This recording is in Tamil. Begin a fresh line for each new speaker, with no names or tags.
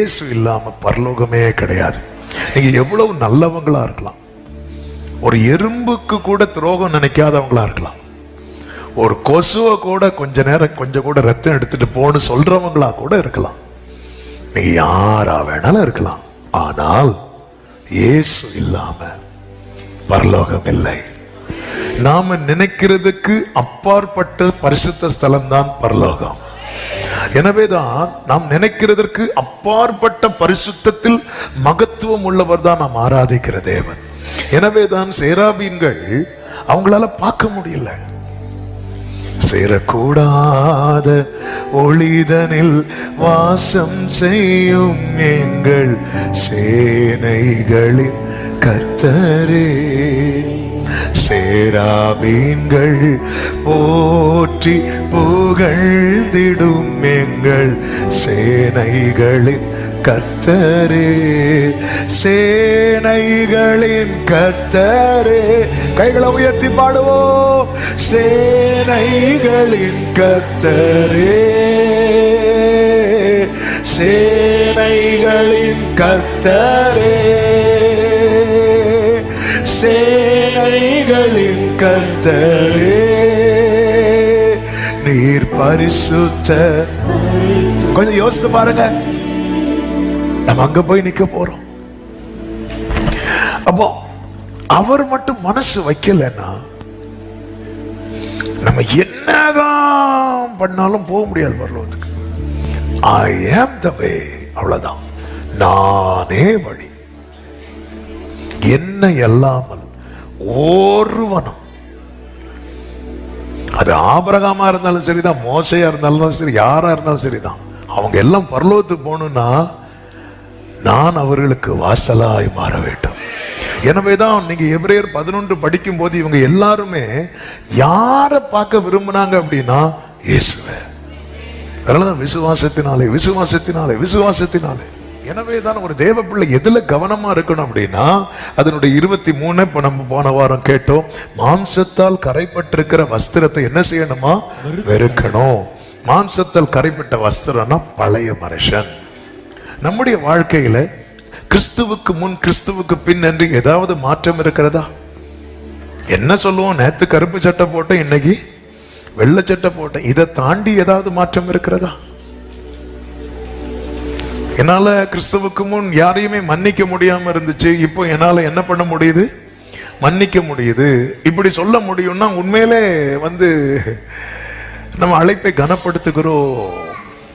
இயேசு இல்லாம பரலோகமே கிடையாது. நீங்க எவ்வளவு நல்லவங்களா இருக்கலாம், ஒரு எறும்புக்கு கூட துரோகம் நினைக்காதவங்களா இருக்கலாம், ஒரு கொசுவை கூட கொஞ்ச நேரம் கொஞ்சம் கூட ரத்தம் எடுத்துட்டு போன்னு சொல்றவங்களா கூட இருக்கலாம், நீங்க யாரா வேணாலும் இருக்கலாம். ஆனால் இயேசு இல்லாம பரலோகம் இல்லை. நாம நினைக்கிறதுக்கு அப்பாற்பட்ட பரிசுத்த ஸ்தலம் தான் பரலோகம். எனவேதான் நாம் நினைக்கிறதற்கு அப்பாற்பட்ட பரிசுத்தத்தில் மகத்துவம் உள்ளவர் தான் நாம் ஆராதிக்கிற தேவன். எனவேதான் சேராபீன்கள் அவங்களால பார்க்க முடியல. சேரக்கூடாத ஒளிதனில் வாசம் செய்யும் எங்கள் சேனைகளின் கர்த்தரே, சேராபீன்கள் போற்றி புகழ்ந்திடும் எங்கள் சேனைகளின் கர்த்தரே, சேனைகளின் கர்த்தரே. கைகளை உயர்த்தி பாடுவோம். சேனைகளின் கர்த்தரே, சேனைகளின் கர்த்தரே, சேனைகளின் கர்த்தரே, நீர் பரிசுத்தர். கொஞ்சம் யோசித்து பாருங்க, நம்ம அங்க போய் நிக்க போறோம். அப்போ அவர் மட்டும் மனசு வைக்கலன்னா நம்ம என்னதான் பண்ணாலும் போக முடியாது பரலோகத்துக்கு. I am the way, அவ்வளவுதான். நானே வழி, என்ன அல்லாமல் ஒருவனும், அது ஆபிரகாமா இருந்தாலும் சரிதான், மோசையா இருந்தாலும் சரி, யாரா இருந்தாலும் சரிதான், அவங்க எல்லாம் பரலோகத்துக்கு போகணும்னா நான் அவர்களுக்கு வாசலாய் மாற வேண்டும். எனவேதான் நீங்க எபிரேயர் 11 படிக்கும் போது இவங்க எல்லாருமே யாரை பார்க்க விரும்பினாங்க அப்படின்னா இயேசுவை. அதனாலதான் விசுவாசத்தினாலே விசுவாசத்தினாலே விசுவாசத்தினாலே. எனவேதான் ஒரு தேவ பிள்ளை எதுல கவனமா இருக்கணும் அப்படின்னா, அதனுடைய 23 இப்ப நம்ம போன வாரம் கேட்டோம், மாம்சத்தால் கரைப்பட்டிருக்கிற வஸ்திரத்தை என்ன செய்யணுமா? வெறுக்கணும். மாம்சத்தால் கரைப்பட்ட வஸ்திரம்னா பழைய மனுஷன். நம்முடைய வாழ்க்கையில கிறிஸ்துவுக்கு முன் கிறிஸ்துவுக்கு பின் என்று ஏதாவது மாற்றம் இருக்கிறதா? என்ன சொல்லுவோம், நேத்து கருப்பு சட்டை போட்டேன், இன்னைக்கு வெள்ளை சட்டை போட்டேன், இதை தாண்டி ஏதாவது மாற்றம் இருக்கிறதா? என்னால கிறிஸ்துவுக்கு முன் யாரையுமே மன்னிக்க முடியாம இருந்துச்சு, இப்போ என்னால என்ன பண்ண முடியுது? மன்னிக்க முடியுது. இப்படி சொல்ல முடியும்னா உண்மையிலே நம்ம அழைப்பை கனப்படுத்துகிறோம்.